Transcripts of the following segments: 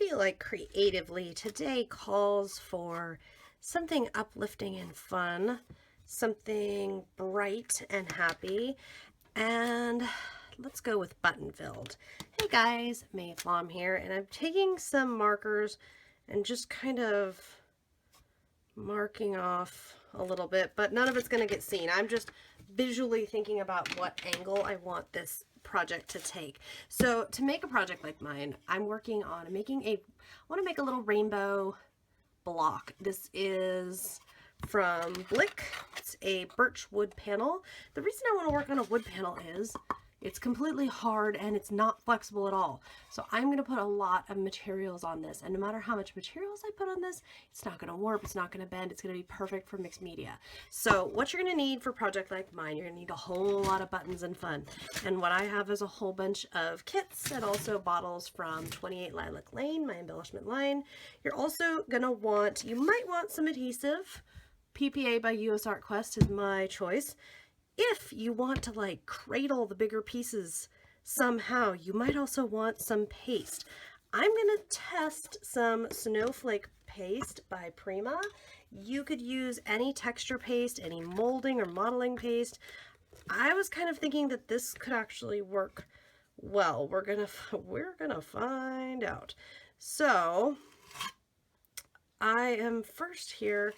feel like creatively today calls for something uplifting and fun, something bright and happy, and let's go with button-filled. Hey guys, Mayflom here, and I'm taking some markers and just kind of marking off a little bit, but none of it's going to get seen. I'm just visually thinking about what angle I want this project to take. So to make a project like mine, I'm working on I want to make a little rainbow block. This is from Blick. It's a birch wood panel. The reason I want to work on a wood panel is it's completely hard and it's not flexible at all. So I'm going to put a lot of materials on this, and no matter how much materials I put on this, it's not going to warp, it's not going to bend, it's going to be perfect for mixed media. So what you're going to need for a project like mine, you're going to need a whole lot of buttons and fun. And what I have is a whole bunch of kits and also bottles from 28 Lilac Lane, my embellishment line. You're also going to want, you might want some adhesive. PPA by US Art Quest is my choice. If you want to like cradle the bigger pieces somehow, you might also want some paste. I'm going to test some Snowflake Paste by Prima. You could use any texture paste, any molding or modeling paste. I was kind of thinking that this could actually work well. We're gonna find out. So I am first here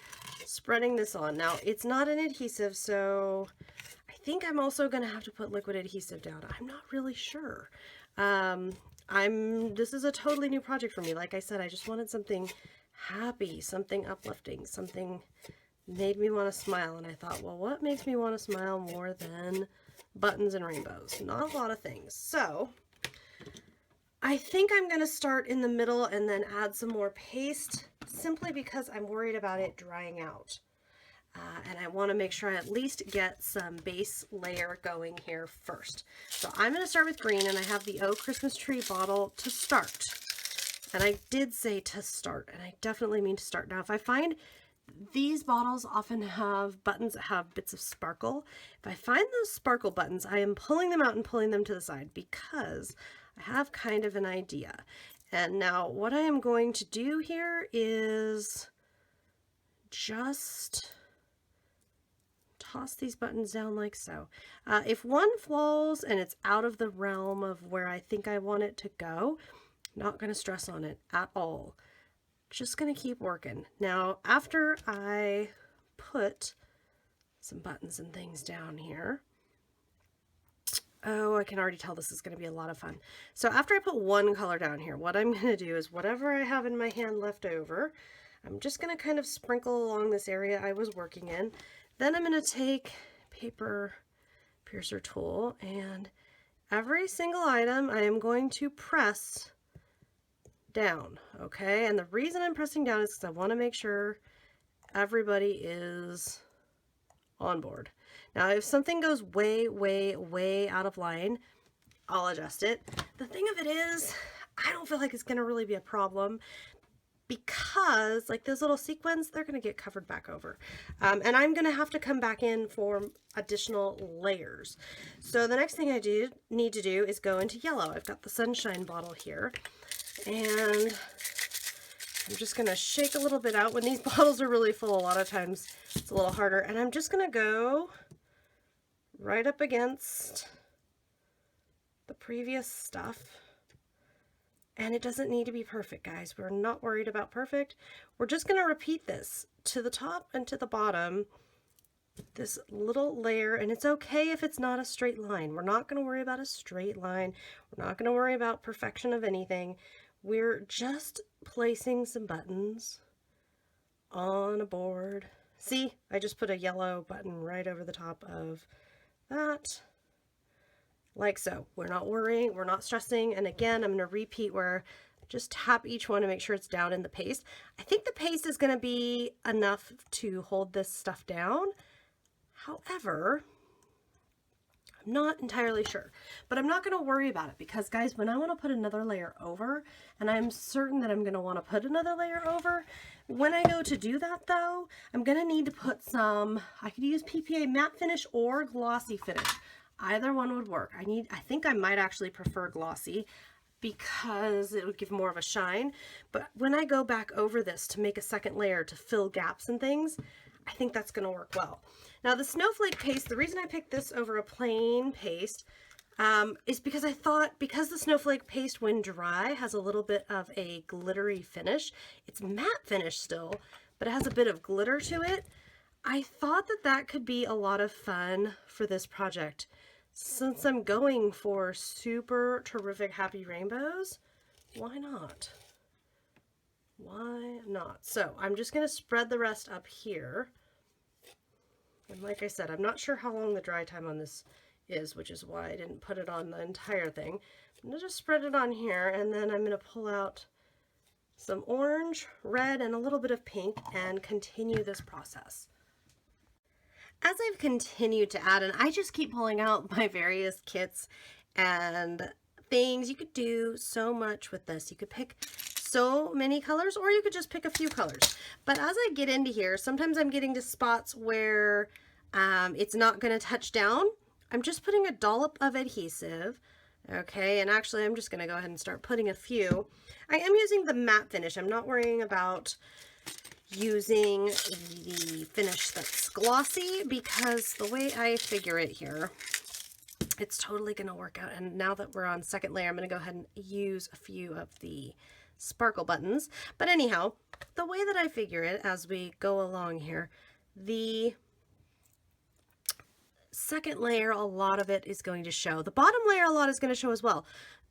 spreading this on. Now it's not an adhesive, so I think I'm also going to have to put liquid adhesive down. I'm not really sure. This is a totally new project for me. Like I said, I just wanted something happy, something uplifting, something made me want to smile. And I thought, well, what makes me want to smile more than buttons and rainbows? Not a lot of things. So I think I'm going to start in the middle and then add some more paste, simply because I'm worried about it drying out. And I want to make sure I at least get some base layer going here first. So I'm going to start with green, and I have the Oh Christmas Tree bottle to start. And I did say to start, and I definitely mean to start. Now, if I find these bottles often have buttons that have bits of sparkle, if I find those sparkle buttons, I am pulling them out and pulling them to the side because I have kind of an idea. And now what I am going to do here is just toss these buttons down like so. If one falls and it's out of the realm of where I think I want it to go, I'm not going to stress on it at all. Just going to keep working. Now, after I put some buttons and things down here, oh, I can already tell this is going to be a lot of fun. So after I put one color down here, what I'm going to do is whatever I have in my hand left over, I'm just going to kind of sprinkle along this area I was working in. Then I'm going to take paper piercer tool, and every single item I am going to press down, okay? And the reason I'm pressing down is because I want to make sure everybody is on board. Now, if something goes way, way, way out of line, I'll adjust it. The thing of it is, I don't feel like it's going to really be a problem, because like those little sequins, they're going to get covered back over. And I'm going to have to come back in for additional layers. So the next thing I need to do is go into yellow. I've got the sunshine bottle here, and I'm just going to shake a little bit out. When these bottles are really full, a lot of times it's a little harder. And I'm just going to go right up against the previous stuff. And it doesn't need to be perfect, guys. We're not worried about perfect. We're just going to repeat this to the top and to the bottom, this little layer, and it's okay if it's not a straight line. We're not going to worry about a straight line. We're not going to worry about perfection of anything. We're just placing some buttons on a board. See, I just put a yellow button right over the top of that. Like so. We're not worrying, we're not stressing. And again, I'm going to repeat where just tap each one to make sure it's down in the paste. I think the paste is going to be enough to hold this stuff down. However, I'm not entirely sure, but I'm not going to worry about it because, guys, when I want to put another layer over, and I'm certain that I'm going to want to put another layer over, when I go to do that though, I'm going to need to put some, I could use PPA matte finish or glossy finish. Either one would work. I think I might actually prefer glossy because it would give more of a shine. But when I go back over this to make a second layer to fill gaps and things, I think that's going to work well. Now the Snowflake Paste, the reason I picked this over a plain paste is because I thought, because the Snowflake Paste when dry has a little bit of a glittery finish, it's matte finish still, but it has a bit of glitter to it. I thought that that could be a lot of fun for this project. Since I'm going for super terrific happy rainbows, why not? Why not? So I'm just going to spread the rest up here. And like I said, I'm not sure how long the dry time on this is, which is why I didn't put it on the entire thing. I'm going to just spread it on here, and then I'm going to pull out some orange, red, and a little bit of pink and continue this process. As I've continued to add, and I just keep pulling out my various kits and things, you could do so much with this. You could pick so many colors, or you could just pick a few colors. But as I get into here, sometimes I'm getting to spots where it's not going to touch down. I'm just putting a dollop of adhesive. Okay, and actually I'm just going to go ahead and start putting a few. I am using the matte finish. I'm not worrying about using the finish that's glossy, because the way I figure it here, it's totally going to work out. And now that we're on second layer, I'm going to go ahead and use a few of the sparkle buttons. But anyhow, the way that I figure it as we go along here, the second layer, a lot of it is going to show. The bottom layer, a lot is going to show as well.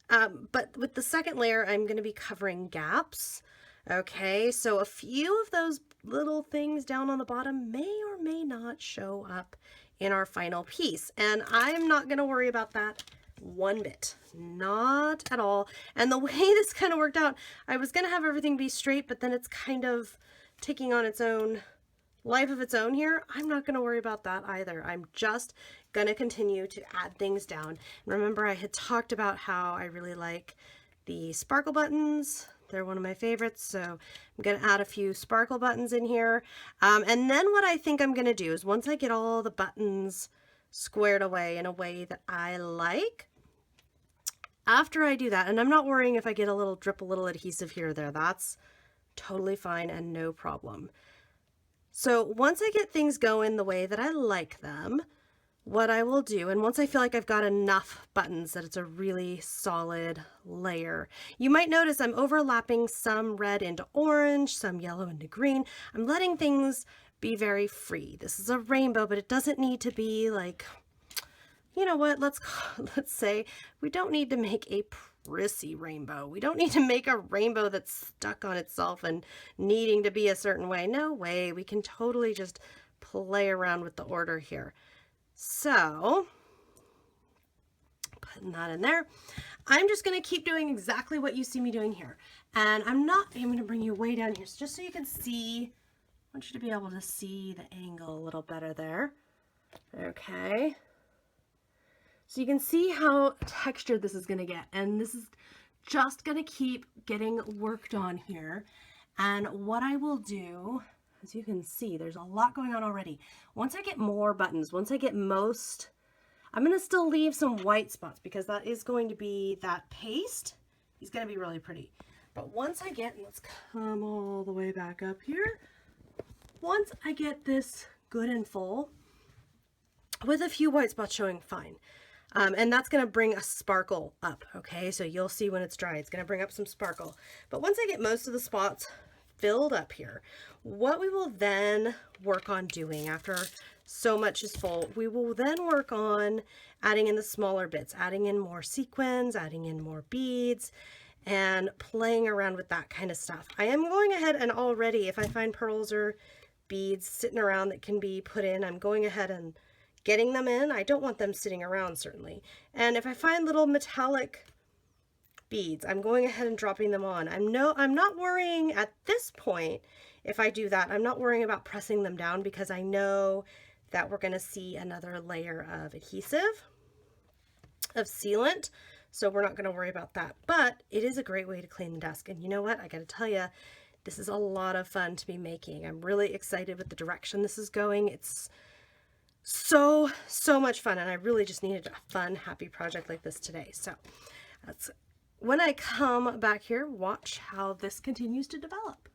But with the second layer, I'm going to be covering gaps. Okay, so a few of those little things down on the bottom may or may not show up in our final piece. And I'm not going to worry about that one bit. Not at all. And the way this kind of worked out, I was going to have everything be straight, but then it's kind of taking on its own life of its own here. I'm not going to worry about that either. I'm just going to continue to add things down. And remember, I had talked about how I really like the sparkle buttons. They're one of my favorites, so I'm going to add a few sparkle buttons in here. And then what I think I'm going to do is, once I get all the buttons squared away in a way that I like, after I do that, and I'm not worrying if I get a little drip, a little adhesive here or there, that's totally fine and no problem. So once I get things going the way that I like them, what I will do, and once I feel like I've got enough buttons that it's a really solid layer, you might notice I'm overlapping some red into orange, some yellow into green. I'm letting things be very free. This is a rainbow, but it doesn't need to be like, you know what, let's say we don't need to make a prissy rainbow. We don't need to make a rainbow that's stuck on itself and needing to be a certain way. No way. We can totally just play around with the order here. So, putting that in there, I'm just going to keep doing exactly what you see me doing here. And I'm going to bring you way down here, just so you can see. I want you to be able to see the angle a little better there. Okay. So you can see how textured this is going to get. And this is just going to keep getting worked on here. And what I will do, as you can see, there's a lot going on already. Once I get more buttons, once I get most, I'm going to still leave some white spots, because that is going to be that paste. He's going to be really pretty. But once I get, let's come all the way back up here. Once I get this good and full, with a few white spots showing, fine. And that's going to bring a sparkle up. Okay, so you'll see when it's dry, it's going to bring up some sparkle. But once I get most of the spots filled up here, what we will then work on doing after so much is full, we will then work on adding in the smaller bits, adding in more sequins, adding in more beads, and playing around with that kind of stuff. I am going ahead and already, if I find pearls or beads sitting around that can be put in, I'm going ahead and getting them in. I don't want them sitting around, certainly. And if I find little metallic beads, I'm going ahead and dropping them on. I'm not worrying at this point. If I do that, I'm not worrying about pressing them down, because I know that we're going to see another layer of adhesive, of sealant, so we're not going to worry about that. But it is a great way to clean the desk. And you know what? I got to tell you, this is a lot of fun to be making. I'm really excited with the direction this is going. It's so much fun, and I really just needed a fun, happy project like this today. So let's when I come back here, watch how this continues to develop.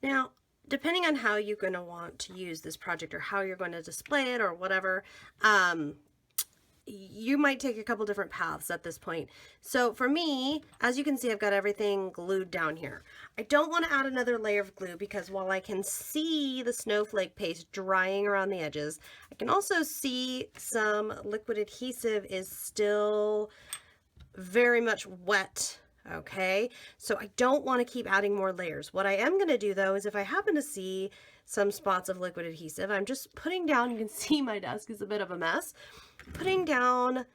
Now, depending on how you're going to want to use this project or how you're going to display it or whatever, you might take a couple different paths at this point. So for me, as you can see, I've got everything glued down here. I don't want to add another layer of glue because while I can see the snowflake paste drying around the edges, I can also see some liquid adhesive is still very much wet. Okay, so I don't want to keep adding more layers. What I am going to do though is if I happen to see some spots of liquid adhesive, I'm just putting down, you can see my desk is a bit of a mess, putting down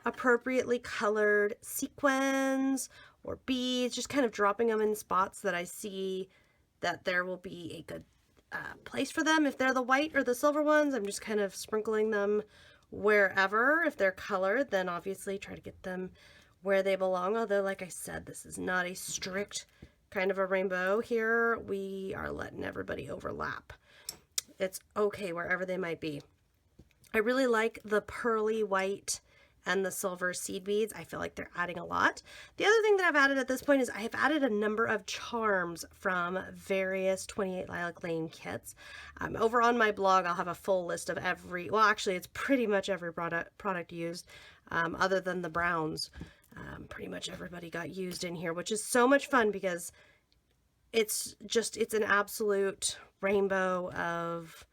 appropriately colored sequins or beads, just kind of dropping them in spots that I see that there will be a good place for them. If they're the white or the silver ones, I'm just kind of sprinkling them wherever. If they're colored, then obviously try to get them where they belong, although like I said, this is not a strict kind of a rainbow here. We are letting everybody overlap. It's okay wherever they might be. I really like the pearly white and the silver seed beads. I feel like they're adding a lot. The other thing that I've added at this point is I have added a number of charms from various 28 Lilac Lane kits. Over on my blog, I'll have a full list of every, well actually it's pretty much every product used other than the browns. Pretty much everybody got used in here, which is so much fun because it's an absolute rainbow of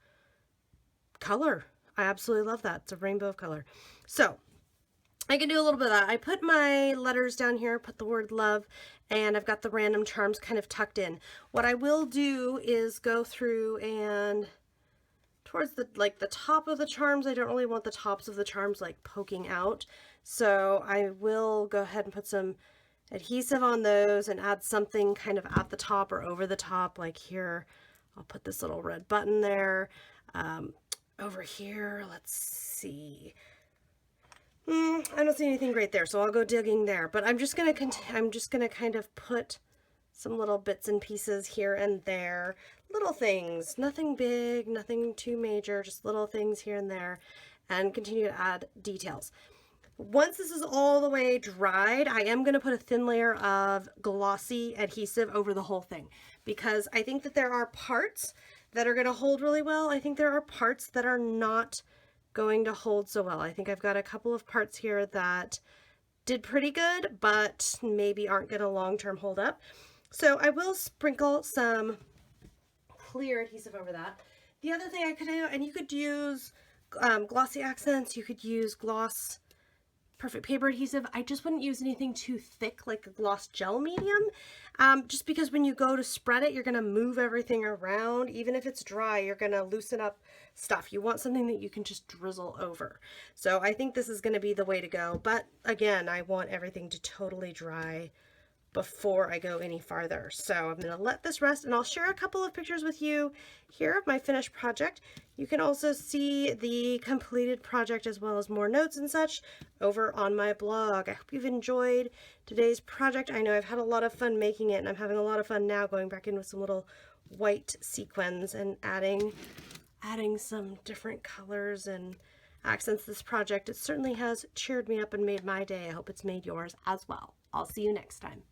color. I absolutely love that. It's a rainbow of color. So I can do a little bit of that. I put my letters down here, put the word love, and I've got the random charms kind of tucked in. What I will do is go through and towards the top of the charms, I don't really want the tops of the charms like poking out. So I will go ahead and put some adhesive on those and add something kind of at the top or over the top, like here. I'll put this little red button there. Over here, let's see. I don't see anything great there, so I'll go digging there. But I'm just gonna kind of put some little bits and pieces here and there, little things, nothing big, nothing too major, just little things here and there, and continue to add details. Once this is all the way dried, I am going to put a thin layer of glossy adhesive over the whole thing because I think that there are parts that are going to hold really well. I think there are parts that are not going to hold so well. I think I've got a couple of parts here that did pretty good, but maybe aren't going to long-term hold up. So I will sprinkle some clear adhesive over that. The other thing I could do, and you could use glossy accents, you could use gloss perfect paper adhesive. I just wouldn't use anything too thick like a gloss gel medium, just because when you go to spread it, you're going to move everything around. Even if it's dry, you're going to loosen up stuff. You want something that you can just drizzle over. So I think this is going to be the way to go. But again, I want everything to totally dry before I go any farther. So I'm going to let this rest, and I'll share a couple of pictures with you here of my finished project. You can also see the completed project as well as more notes and such over on my blog. I hope you've enjoyed today's project. I know I've had a lot of fun making it, and I'm having a lot of fun now going back in with some little white sequins and adding some different colors and accents to this project. It certainly has cheered me up and made my day. I hope it's made yours as well. I'll see you next time.